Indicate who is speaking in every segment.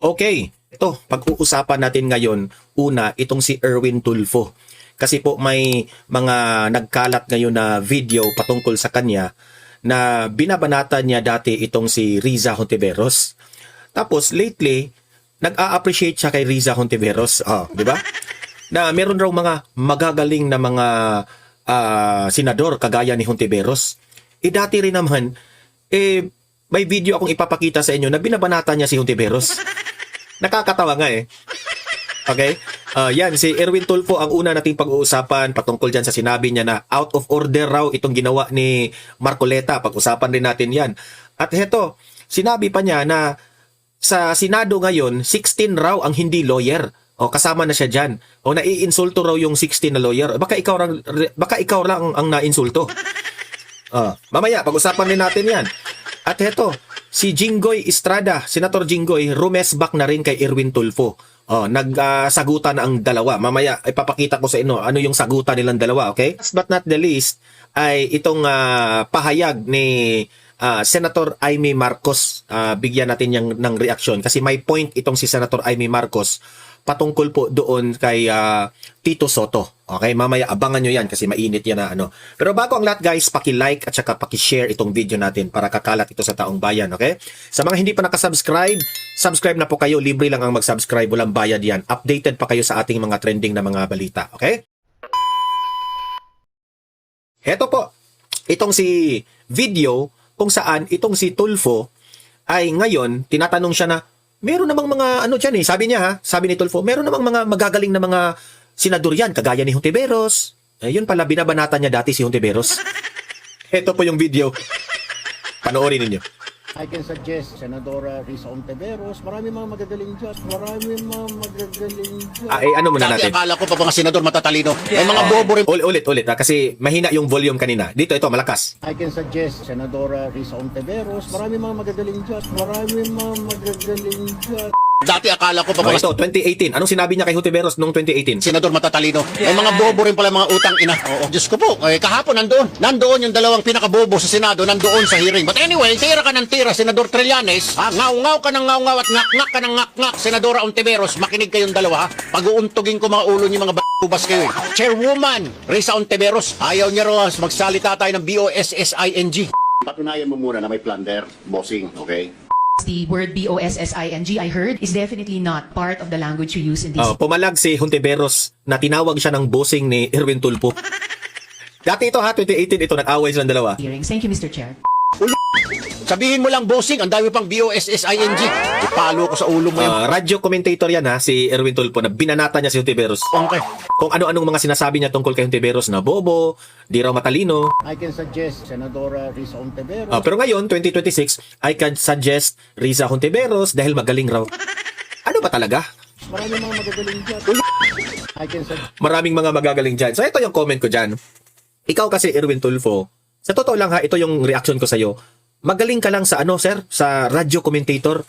Speaker 1: Okay, ito, pag-uusapan natin ngayon, una, itong si Erwin Tulfo. Kasi po may mga nagkalat ngayon na video patungkol sa kanya na binabanatan niya dati itong si Riza Hontiveros. Tapos lately, nag-a-appreciate siya kay Riza Hontiveros, di ba? Na meron raw mga magagaling na mga senador kagaya ni Hontiveros. Dati rin naman, may video akong ipapakita sa inyo na binabanatan niya si Hontiveros. Nakakatawa nga eh. Okay? Yan, si Erwin Tulfo ang una nating pag-uusapan patungkol dyan sa sinabi niya na out of order raw itong ginawa ni Marcoleta. Pag-usapan din natin yan. At heto, sinabi pa niya na sa Senado ngayon, 16 raw ang hindi lawyer. O kasama na siya dyan. O naiinsulto raw yung 16 na lawyer. Baka ikaw lang ang nainsulto. Mamaya, pag-usapan din natin yan. At heto, si Jinggoy Estrada, Senator Jinggoy, rumesback na rin kay Erwin Tulfo. Nagsagutan ang dalawa. Mamaya, ipapakita ko sa inyo ano yung sagutan nilang dalawa, okay? Last but not the least, ay itong pahayag ni Senator Amy Marcos. Bigyan natin ng reaksyon kasi may point itong si Senator Amy Marcos patungkol po doon kay Tito Soto. Okay, mamaya abangan nyo yan kasi mainit yan na ano. Pero bago ang lahat guys, paki-like at saka paki-share itong video natin para kakalat ito sa taong bayan, okay? Sa mga hindi pa nakasubscribe, subscribe na po kayo. Libre lang ang mag-subscribe, walang bayad yan. Updated pa kayo sa ating mga trending na mga balita, okay? Heto po, itong si video kung saan itong si Tulfo ay ngayon, tinatanong siya na meron namang mga ano dyan eh, sabi ni Tulfo, meron namang mga magagaling na mga senador yan, kagaya ni Hontiveros. Yun pala, binabanatan niya dati si Hontiveros. Ito po yung video. Panoorin ninyo.
Speaker 2: I can suggest Senadora Risa Hontiveros. Marami mga magagaling dyan.
Speaker 1: Ano muna
Speaker 3: Dati
Speaker 1: natin?
Speaker 3: akala ko pa mga senador matatalino. May mga bobo rin.
Speaker 1: Ulit, kasi mahina yung volume kanina. Dito, ito, malakas.
Speaker 2: I can suggest Senadora Risa Hontiveros. Marami mga magagaling dyan.
Speaker 3: Dati akala ko pa mga
Speaker 1: Ito, 2018. Anong sinabi niya kay Hontiveros noong 2018?
Speaker 3: senador matatalino. May mga bobo rin pala mga utang ina. Oo. Diyos ko po, kahapon nandoon yung dalawang pinakabobo sa Senado, nandoon sa hearing. But anyway, tira ka ng tira, Senador Trillanes. Ngaw-ngaw ka ng ngaw-ngaw at ngak-ngak ka ng ngak-ngak, Senadora Hontiveros. Makinig kayong dalawa ha. Pag-uuntugin ko mga ulo niyo mga bubas kayo eh. Chairwoman Risa Hontiveros, ayaw niya raw magsalita tayo ng BOSSING.
Speaker 4: Patunayan mo muna na may plunder, bossing, okay?
Speaker 5: The word BOSSING, I heard, is definitely not part of the language you use in these
Speaker 1: Pumalag si Hontiveros na tinawag siya ng bossing ni Erwin Tulfo. Dati ito ha, 2018 ito, nag-away silang dalawa.
Speaker 5: hearings. Thank you, Mr. Chair.
Speaker 3: Sabihin mo lang bossing, ang dami pang BOSSING. Ipalo ko sa ulo mo yan.
Speaker 1: Radio commentator yan ha, si Erwin Tulfo, na binanata niya si Hontiveros.
Speaker 3: Okay.
Speaker 1: Kung ano-anong mga sinasabi niya tungkol kay Hontiveros na bobo, di raw matalino.
Speaker 2: I can suggest Senadora Risa Hontiveros.
Speaker 1: Pero ngayon, 2026, I can suggest Riza Hontiveros dahil magaling raw. Ano ba talaga?
Speaker 2: Marami mga magagaling dyan. I can suggest
Speaker 1: Maraming mga magagaling dyan. So ito yung comment ko dyan. Ikaw kasi, Erwin Tulfo, sa totoo lang ha, ito yung reaction ko sa'yo. Magaling ka lang sa ano, sir? Sa radio commentator.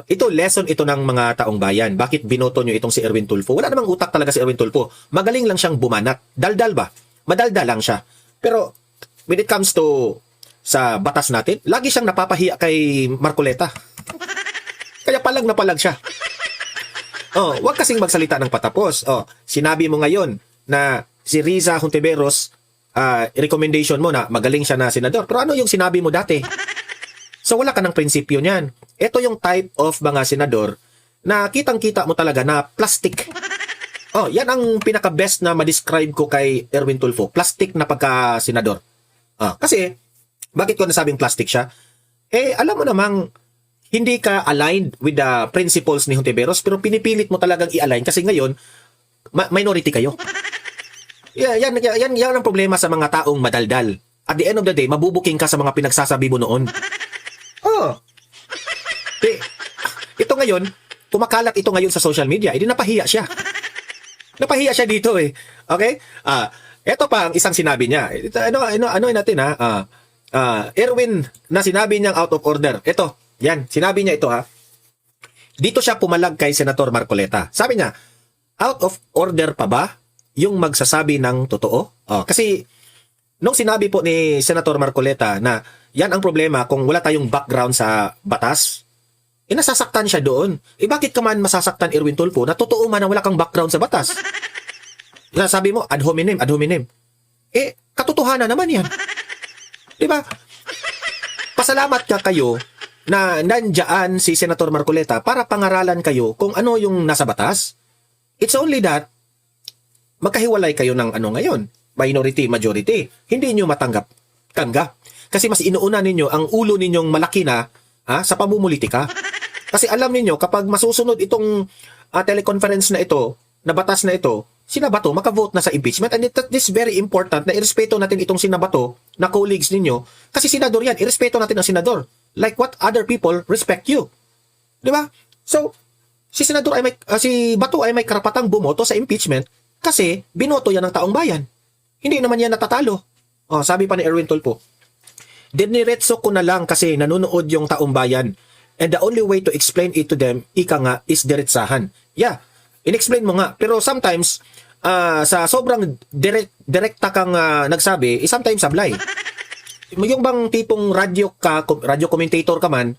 Speaker 1: Ito, lesson ito ng mga taong bayan. Bakit binoto nyo itong si Erwin Tulfo? Wala namang utak talaga si Erwin Tulfo. Magaling lang siyang bumanat. Daldal ba? Madaldal lang siya. Pero, when it comes to sa batas natin, lagi siyang napapahiya kay Marcoleta. Kaya palag na palag siya. Wag kasing magsalita ng patapos. Sinabi mo ngayon na si Riza Hontiveros, recommendation mo na magaling siya na senador. Pero ano yung sinabi mo dati? So wala ka ng prinsipyo niyan. Ito yung type of mga senador na kitang-kita mo talaga na plastic. Yan ang pinaka-best na ma-describe ko kay Erwin Tulfo. Plastic na pagka-senador. Kasi, bakit ko nasabing plastic siya? Alam mo namang hindi ka aligned with the principles ni Hontiveros pero pinipilit mo talagang i-align kasi ngayon, minority kayo. Yan ang problema sa mga taong madaldal. At the end of the day, mabubuking ka sa mga pinagsasabi mo noon. Ito ngayon, kumakalat ito ngayon sa social media. Napahiya siya. Napahiya siya dito eh. Okay? Ito pa ang isang sinabi niya. Ano natin ha? Erwin na sinabi niyang out of order. Ito, yan. Sinabi niya ito ha. Dito siya pumalag kay Senator Marcoleta. Sabi niya, out of order pa ba yung magsasabi ng totoo? Kasi nung sinabi po ni Senator Marcoleta na yan ang problema kung wala tayong background sa batas, nasasaktan siya doon. Bakit ka man masasaktan, Erwin Tulfo, na totoo man na wala kang background sa batas? Sabi mo, ad hominem, ad hominem. Katotohanan naman yan. Diba? Pasalamat ka kayo na nandyan si Senator Marcoleta para pangaralan kayo kung ano yung nasa batas. It's only that, magkahiwalay kayo ng ano ngayon, minority, majority. Hindi nyo matanggap. Kasi mas inuuna ninyo ang ulo ninyong malaki na sa pamumulitika. Kasi alam ninyo, kapag masusunod itong teleconference na ito, na batas na ito, sina Bato makavote na sa impeachment. And this is very important na irespeto natin itong sina Bato na colleagues ninyo. Kasi senador yan, irespeto natin ang senador. Like what other people respect you. Di ba? So, si Bato ay may karapatang bumoto sa impeachment kasi binoto yan ng taong bayan. Hindi naman yan natatalo. Sabi pa ni Erwin Tulfo, diniretso ko na lang kasi nanonood yung taong bayan. And the only way to explain it to them, ika nga, is diretsahan. Yeah, in-explain mo nga. Pero sometimes, sa sobrang direkta kang nagsabi, sometimes sablay. Yung bang tipong radio commentator ka man,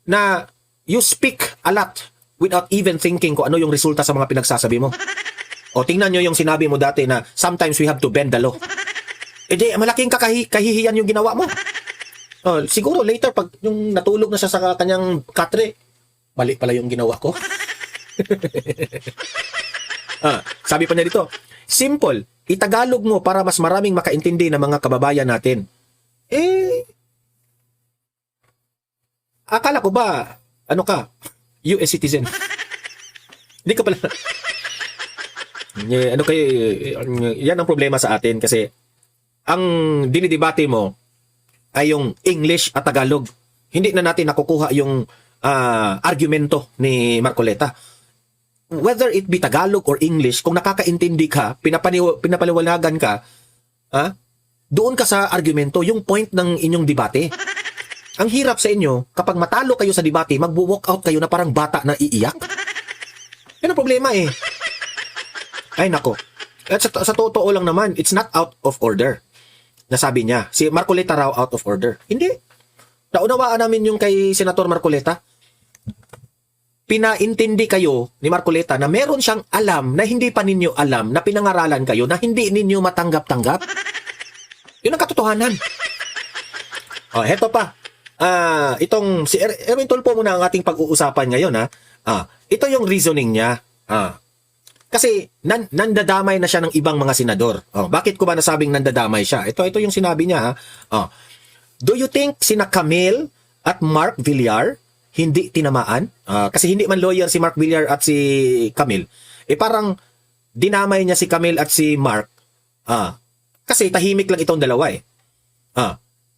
Speaker 1: na you speak a lot without even thinking kung ano yung resulta sa mga pinagsasabi mo. O tingnan nyo yung sinabi mo dati na sometimes we have to bend the law. Malaking kahihiyan yung ginawa mo. Siguro later pag yung natulog na siya sa kanyang katre, mali pala yung ginawa ko. Sabi pa niya dito, simple, itagalog mo para mas maraming makaintindi ng mga kababayan natin. Akala ko ba, US citizen? Hindi ka pala. Yan ang problema sa atin kasi ang dinidebate mo ay yung English at Tagalog. Hindi na natin nakukuha yung argumento ni Marcoleta. Whether it be Tagalog or English, kung nakakaintindi ka, pinapaliwanagan ka, doon ka sa argumento, yung point ng inyong debate. Ang hirap sa inyo, kapag matalo kayo sa debate, magwo-walk out kayo na parang bata na iiyak. Yan ang problema eh. Ay nako. At sa totoo lang naman, it's not out of order. Nasabi niya, si Marcoleta raw out of order. Hindi. Naunawaan namin yung kay Senator Marcoleta. Pinaintindi kayo ni Marcoleta na meron siyang alam na hindi pa ninyo alam, na pinangaralan kayo na hindi ninyo matanggap-tanggap. Yun ang katotohanan. Heto pa. Itong si Erwin Tulfo muna ang ating pag-uusapan ngayon ito yung reasoning niya. Kasi nandadamay na siya ng ibang mga senador. Bakit ko ba nasabing nandadamay siya? Ito yung sinabi niya. Do you think sina Camille at Mark Villar hindi tinamaan? Kasi hindi man lawyer si Mark Villar at si Camille. Parang dinamay niya si Camille at si Mark. Kasi tahimik lang itong dalawa eh.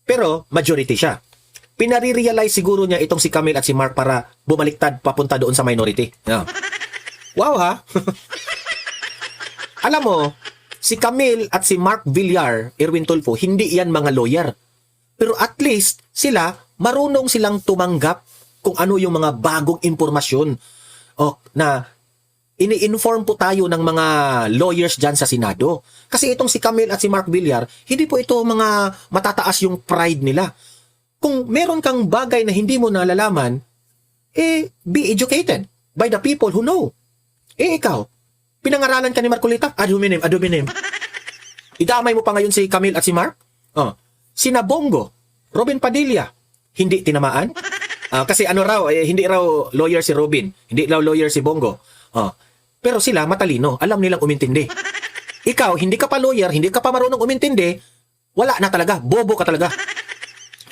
Speaker 1: Pero majority siya. Pinare-realize siguro niya itong si Camille at si Mark para bumaliktad papunta doon sa minority. Wow ha? Alam mo, si Camille at si Mark Villar, Erwin Tulfo, hindi yan mga lawyer. Pero at least sila, marunong silang tumanggap kung ano yung mga bagong impormasyon na ini-inform po tayo ng mga lawyers dyan sa Senado. Kasi itong si Camille at si Mark Villar, hindi po ito mga matataas yung pride nila. Kung meron kang bagay na hindi mo nalalaman, be educated by the people who know. Ikaw, pinangaralan ka ni Marcoleta, ad hominem. Idamay mo pa ngayon si Camille at si Mark? Sina Bongo, Robin Padilla, hindi tinamaan? Kasi hindi raw lawyer si Robin, hindi raw lawyer si Bongo. Pero sila matalino, alam nilang umintindi. Ikaw, hindi ka pa lawyer, hindi ka pa marunong umintindi, wala na talaga, bobo ka talaga.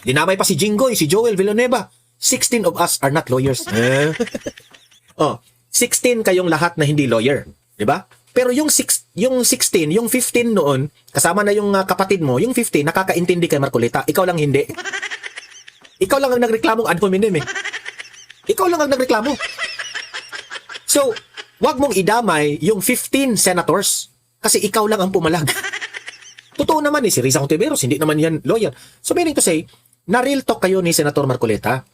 Speaker 1: Dinamay pa si Jinggoy, si Joel Villanueva. 16 of us are not lawyers. 16 kayong lahat na hindi lawyer, 'di ba? Pero yung 16, yung 15 noon, kasama na yung kapatid mo, yung 15 nakakaintindi kay Marcoleta, ikaw lang hindi. Ikaw lang ang nagreklamo ad hominem eh. Ikaw lang ang nagreklamo. So, wag mong idamay yung 15 senators kasi ikaw lang ang pumalag. Totoo naman si Risa Hontiveros, hindi naman yan lawyer. So meaning to say, na-real talk kayo ni Senator Marcoleta.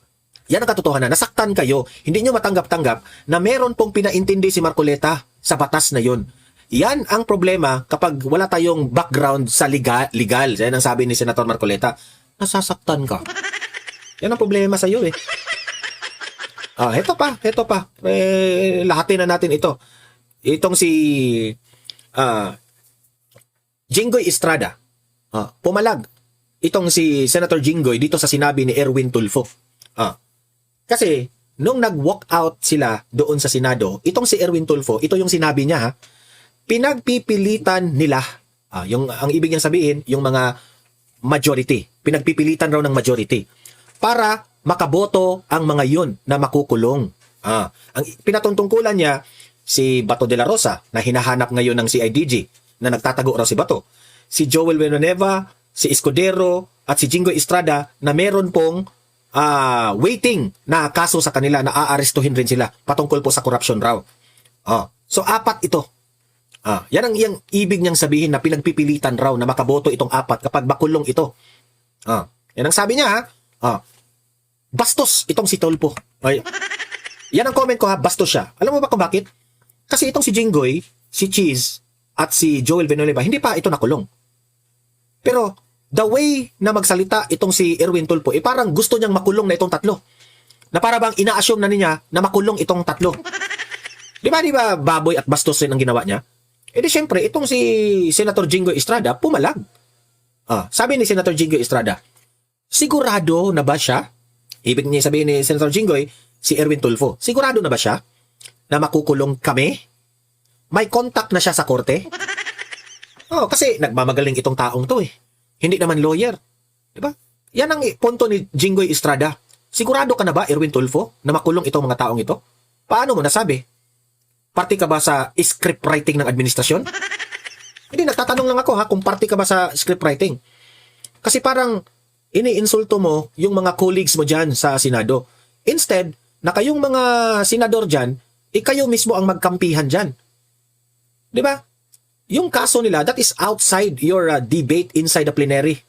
Speaker 1: Yan ang katotohanan. Nasaktan kayo. Hindi nyo matanggap-tanggap na meron pong pinaintindi si Marcoleta sa batas na yun. Yan ang problema kapag wala tayong background sa legal. Yan ang sabi ni Senator Marcoleta. Nasasaktan ka. Yan ang problema sa iyo eh. Heto pa. Lahatin na natin ito. Itong si Jinggoy Estrada. Pumalag itong si Senator Jinggoy dito sa sinabi ni Erwin Tulfo. Kasi nung nag-walk out sila doon sa Senado, itong si Erwin Tulfo, ito yung sinabi niya, ha, pinagpipilitan nila, ang ibig niyang sabihin, yung mga majority, pinagpipilitan raw ng majority para makaboto ang mga yun na makukulong. Ang pinatuntungkulan niya, si Bato de la Rosa, na hinahanap ngayon ng CIDG, na nagtatago raw si Bato, si Joel Villanueva, si Escudero, at si Jinggoy Estrada, na meron pong waiting na kaso sa kanila, na aarestuhin rin sila patungkol po sa corruption raw. So, 4 ito. Yan ang iyang ibig niyang sabihin na pinagpipilitan raw na makaboto itong 4 kapag makulong ito. Yan ang sabi niya, ha. Bastos itong si Tulfo. Yan ang comment ko, ha. Bastos siya. Alam mo ba kung bakit? Kasi itong si Jinggoy, si Cheese, at si Joel Villanueva, hindi pa ito nakulong. Pero, the way na magsalita itong si Erwin Tulfo, parang gusto niyang makulong na itong 3. Na para bang ina-assume na niya na makulong itong 3. Di ba baboy at bastos rin ang ginawa niya? Di syempre, itong si Senator Jinggoy Estrada, pumalag. Sabi ni Senator Jinggoy Estrada, sigurado na ba siya? Ibig niya sabihin ni Senator Jinggoy, si Erwin Tulfo, sigurado na ba siya na makukulong kami? May contact na siya sa korte? Kasi nagmamagaling itong taong to eh. Hindi naman lawyer. Diba? Yan ang punto ni Jinggoy Estrada. Sigurado ka na ba, Erwin Tulfo, na makulong itong mga taong ito? Paano mo nasabi? Party ka ba sa script writing ng administrasyon? Hindi, nagtatanong lang ako, ha, kung party ka ba sa script writing. Kasi parang iniinsulto mo yung mga colleagues mo dyan sa Senado. Instead, na kayong mga senador dyan, kayo mismo ang magkampihan dyan. Diba? Yung kaso nila, that is outside your debate inside the plenary.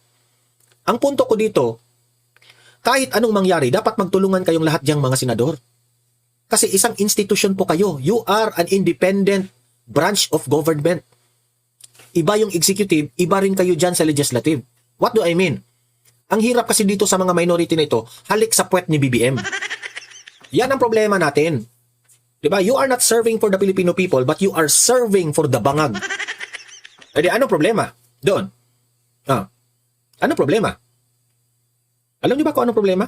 Speaker 1: Ang punto ko dito, kahit anong mangyari, dapat magtulungan kayong lahat diyang mga senador. Kasi isang institution po kayo. You are an independent branch of government. Iba yung executive, iba rin kayo dyan sa legislative. What do I mean? Ang hirap kasi dito sa mga minority na ito, halik sa puwet ni BBM. Yan ang problema natin. Diba? You are not serving for the Filipino people, but you are serving for the bangag. Anong problema? Doon. Anong problema? Alam niyo ba kung anong problema?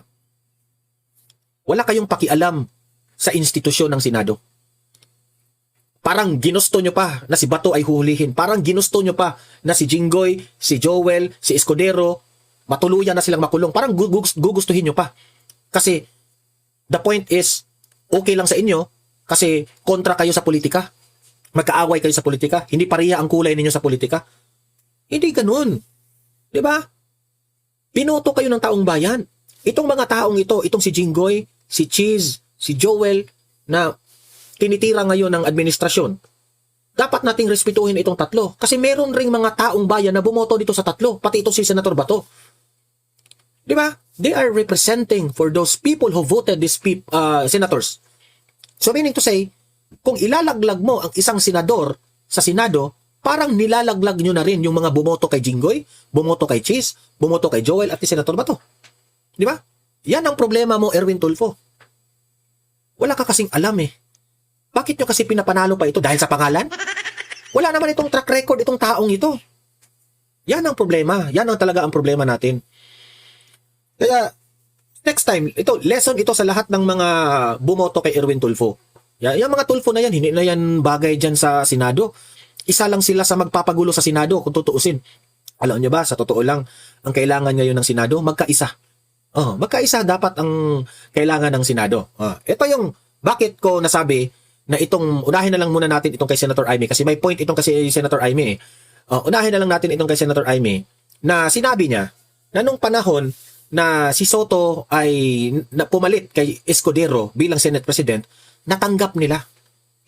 Speaker 1: Wala kayong pakialam sa institusyon ng Senado. Parang ginusto nyo pa na si Bato ay huhulihin. Parang ginusto nyo pa na si Jinggoy, si Joel, si Escudero, matuluyan na silang makulong. Parang gugustuhin nyo pa. Kasi the point is, okay lang sa inyo kasi kontra kayo sa politika. Magkaaway kayo sa politika. Hindi pareha ang kulay ninyo sa politika. Hindi ganun. Diba? Pinoto kayo ng taong bayan. Itong mga taong ito, itong si Jinggoy, si Cheese, si Joel, na tinitira ngayon ng administrasyon, dapat nating respetuhin itong 3. Kasi meron ring mga taong bayan na bumoto dito sa 3, pati itong si Senator Bato. Diba? They are representing for those people who voted these senators. So meaning to say, kung ilalaglag mo ang isang senador sa Senado, parang nilalaglag nyo na rin yung mga bumoto kay Jinggoy, bumoto kay Cheese, bumoto kay Joel at ni Senator Bato. Di ba? Yan ang problema mo, Erwin Tulfo. Wala ka kasing alam eh. Bakit nyo kasi pinapanalo pa ito? Dahil sa pangalan? Wala naman itong track record itong taong ito. Yan ang problema. Yan ang talaga ang problema natin. Kaya, next time, lesson ito sa lahat ng mga bumoto kay Erwin Tulfo. Yung mga Tulfo na yan, hindi na yan bagay dyan sa Senado. Isa lang sila sa magpapagulo sa Senado kung tutuusin. Alam nyo ba, sa totoo lang, ang kailangan ngayon ng Senado, magkaisa. Magkaisa dapat ang kailangan ng Senado. Ito yung bakit ko nasabi na itong, unahin na lang muna natin itong kay Senator Aimee kasi may point itong kasi Senator Aimee. Unahin na lang natin itong kay Senator Aimee na sinabi niya na nung panahon na si Soto ay pumalit kay Escudero bilang Senate President, natanggap nila.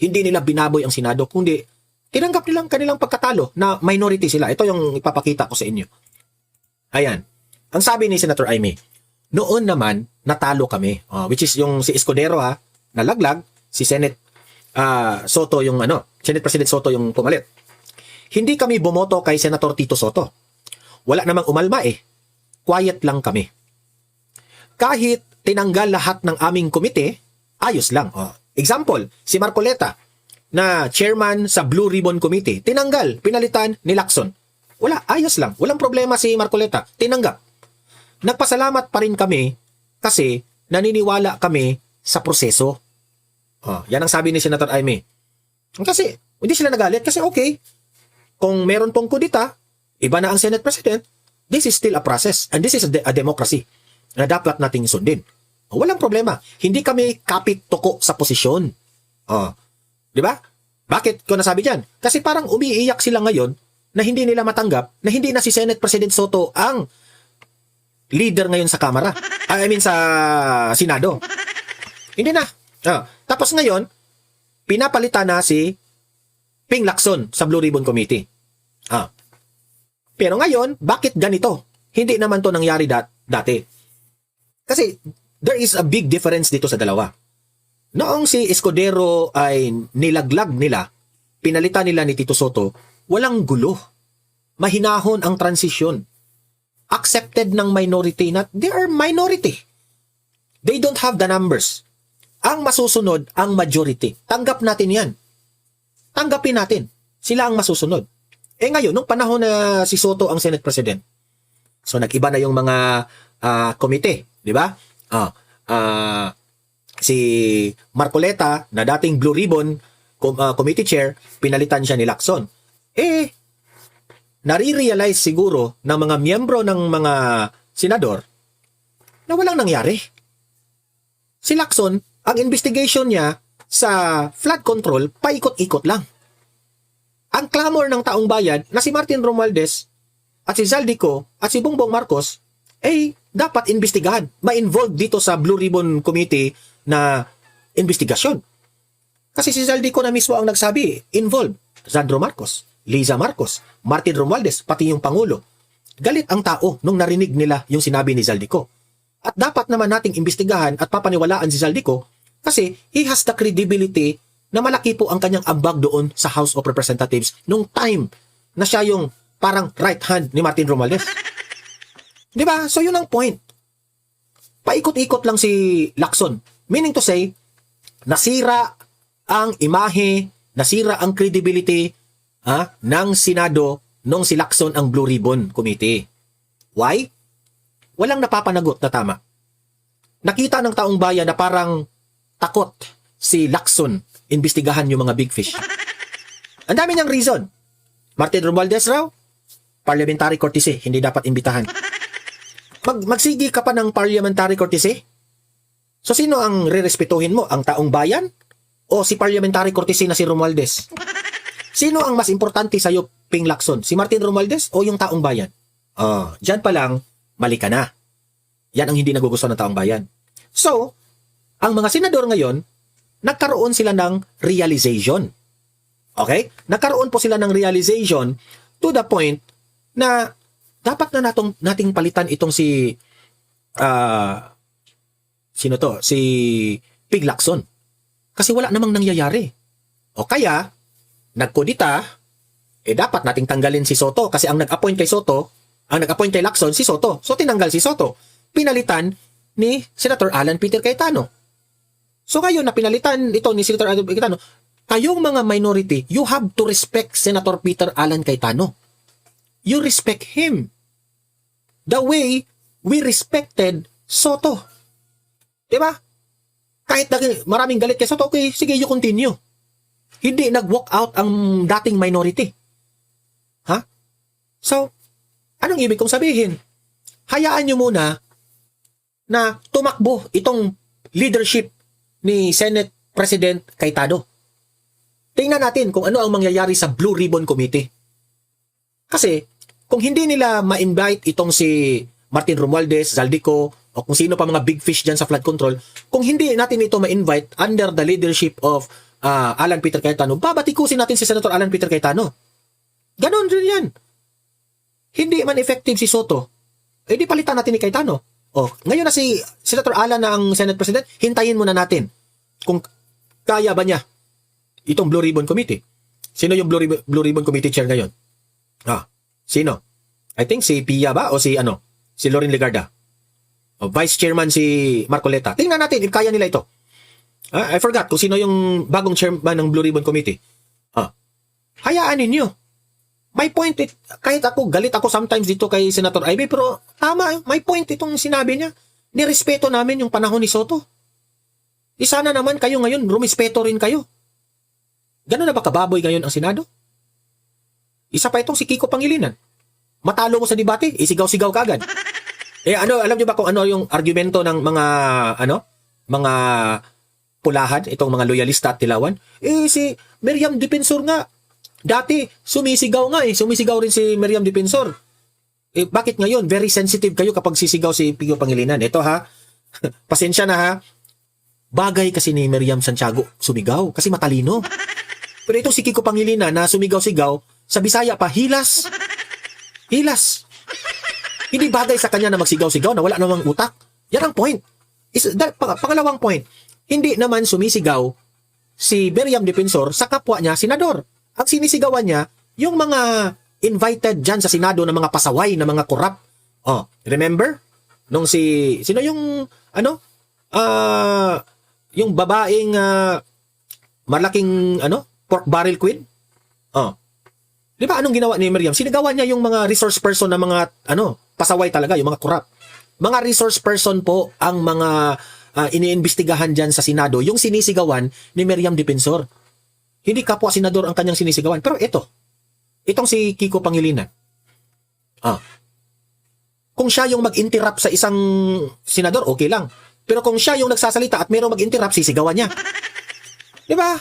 Speaker 1: Hindi nila binaboy ang Senado, kundi tinanggap nilang kanilang pagkatalo na minority sila. Ito yung ipapakita ko sa inyo. Ayan. Ang sabi ni Senator Aimee, noon naman, natalo kami. Which is yung si Escudero nalaglag, si Senate Soto yung Senate President Soto yung pumalit. Hindi kami bumoto kay Senator Tito Soto. Wala namang umalma eh. Quiet lang kami. Kahit tinanggal lahat ng aming komite, ayos lang. Example, si Marcoleta, na chairman sa Blue Ribbon Committee, tinanggal, pinalitan ni Lacson. Wala, ayos lang. Walang problema si Marcoleta. Tinanggap. Nagpasalamat pa rin kami kasi naniniwala kami sa proseso. Yan ang sabi ni Senator Aimee. Kasi, hindi sila nagalit kasi okay. Kung meron pong kudita, iba na ang Senate President, this is still a process and this is a democracy na dapat nating sundin. Walang problema. Hindi kami kapit-toko sa posisyon. Di ba? Bakit ko nasabi dyan? Kasi parang umiiyak sila ngayon na hindi nila matanggap na hindi na si Senate President Soto ang leader ngayon sa Kamara. I mean sa Senado. Hindi na. Tapos ngayon, pinapalitan na si Ping Lacson sa Blue Ribbon Committee. Pero ngayon, bakit ganito? Hindi naman to nangyari dati. Kasi there is a big difference dito sa dalawa. Noong si Escudero ay nilaglag nila, pinalitan nila ni Tito Soto, walang gulo. Mahinahon ang transisyon. Accepted ng minority na they are minority. They don't have the numbers. Ang masusunod, ang majority. Tanggap natin yan. Tanggapin natin. Sila ang masusunod. Ngayon, nung panahon na si Soto ang Senate President, so nag-iba na yung mga komite, di ba? Si Marcoleta, na dating Blue Ribbon Committee Chair, pinalitan siya ni Lacson. Nare-realize siguro ng mga miyembro ng mga senador na walang nangyari. Si Lacson, ang investigation niya sa flood control, paikot-ikot lang. Ang clamor ng taong bayan na si Martin Romualdez at si Zaldico at si Bongbong Marcos dapat investigahan, ma-involve dito sa Blue Ribbon Committee na investigasyon. Kasi si Zaldico na mismo ang nagsabi, involved Sandro Marcos, Liza Marcos, Martin Romualdez, pati yung Pangulo. Galit ang tao nung narinig nila yung sinabi ni Zaldico. At dapat naman nating imbestigahan at papaniwalaan si Zaldico kasi he has the credibility na malaki po ang kanyang ambag doon sa House of Representatives nung time na siya yung parang right hand ni Martin Romualdez. Di ba? So yun ang point. Paikot-ikot lang si Lacson. Meaning to say, nasira ang imahe, nasira ang credibility ng Senado nung si Lacson ang Blue Ribbon Committee. Why? Walang napapanagot na tama. Nakita ng taong bayan na parang takot si Lacson imbestigahan yung mga big fish. Ang dami niyang reason. Martin Romualdez raw, parliamentary courtesy, hindi dapat imbitahan. Magsigi ka pa ng parliamentary courtesy? So sino ang rerespetuhin mo? Ang taong bayan? O si parliamentary courtesy na si Romualdez? Sino ang mas importante sa'yo, Ping Lacson? Si Martin Romualdez o yung taong bayan? Diyan pa lang, mali ka na. Yan ang hindi nagugustuhan ng taong bayan. So, ang mga senador ngayon, nagkaroon sila ng realization. Okay? Nagkaroon po sila ng realization to the point na dapat na nating palitan itong si Si Ping Lacson. Kasi wala namang nangyayari. O kaya, nagkodita, dapat nating tanggalin si Soto kasi ang nag-appoint kay Lacson, si Soto. So, tinanggal si Soto. Pinalitan ni Senator Alan Peter Cayetano. So, ngayon na pinalitan ito ni Senator Alan Peter Cayetano, kayong mga minority, you have to respect Senator Peter Alan Cayetano. You respect him. The way we respected Soto. Diba? Kahit maraming galit kay Soto, okay, sige, you continue. Hindi nag-walk out ang dating minority. So, anong ibig kong sabihin? Hayaan nyo muna na tumakbo itong leadership ni Senate President Cayetano. Tingnan natin kung ano ang mangyayari sa Blue Ribbon Committee. Kasi, kung hindi nila ma-invite itong si Martin Romualdez, Zaldico, o kung sino pa mga big fish dyan sa flood control, kung hindi natin ito ma-invite under the leadership of Alan Peter Cayetano, babatikusin natin si Senator Alan Peter Cayetano. Ganon rin yan. Hindi man effective si Soto, di palitan natin ni Cayetano. Ngayon na si Senator Alan na ang Senate President, hintayin muna natin kung kaya ba niya itong Blue Ribbon Committee. Sino yung Blue Ribbon Committee Chair ngayon? Sino? I think si Pia ba o si Loren Legarda? Vice Chairman si Marcoleta. Tingnan natin if kaya nila ito. I forgot kung sino yung bagong chairman ng Blue Ribbon Committee. Hayaan ninyo. May point kahit ako, galit ako sometimes dito kay Senator Ivy, pero tama, may point itong sinabi niya. Nirespeto namin yung panahon ni Soto. Sana naman kayo ngayon, rumispeto rin kayo. Gano'n na ba kababoy ngayon ang Senado? Isa pa itong si Kiko Pangilinan. Matalo mo sa debate, isigaw-sigaw kagad. Alam niyo ba kung ano yung argumento ng mga pulahan, itong mga loyalista at tilawan? Si Miriam Defensor nga, dati sumisigaw rin si Miriam Defensor. Bakit ngayon? Very sensitive kayo kapag sisigaw si Kiko Pangilinan. Ito ha, pasensya na ha, bagay kasi ni Miriam Santiago sumigaw, kasi matalino. Pero ito si Kiko Pangilinan na sumigaw-sigaw, sa Bisaya pa, hilas. Hindi bagay sa kanya na magsigaw-sigaw na wala namang utak. Yan ang point. Pangalawang point, hindi naman sumisigaw si Miriam Defensor sa kapwa niya, senador. Ang sinisigawan niya, yung mga invited dyan sa Senado na mga pasaway, na mga korap. Remember? Nung sino yung, yung babaeng malaking, pork barrel queen? Di ba anong ginawa ni Miriam? Sinigawan niya yung mga resource person na mga, pasaway talaga, yung mga korap. Mga resource person po ang mga iniimbestigahan dyan sa Senado, yung sinisigawan ni Miriam Defensor. Hindi kapwa senador ang kanyang sinisigawan. Pero itong si Kiko Pangilinan. Kung siya yung mag-interrupt sa isang senador, okay lang. Pero kung siya yung nagsasalita at mayroong mag-interrupt, sisigawan niya. Di ba?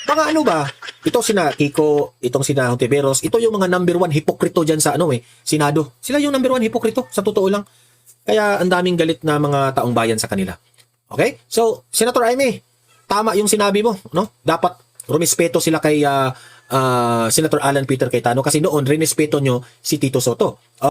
Speaker 1: Mga ano ba? Ito sina Kiko, itong sina Hontiveros, ito yung mga number 1 hipokrito dyan sa Senado. Sila yung number 1 hipokrito, sa totoo lang. Kaya ang daming galit na mga taong bayan sa kanila. Okay? So, Senator Amy, tama yung sinabi mo, no? Dapat rumispeto sila kay Senator Alan Peter Cayetano kasi noon rinespeto nyo si Tito Soto.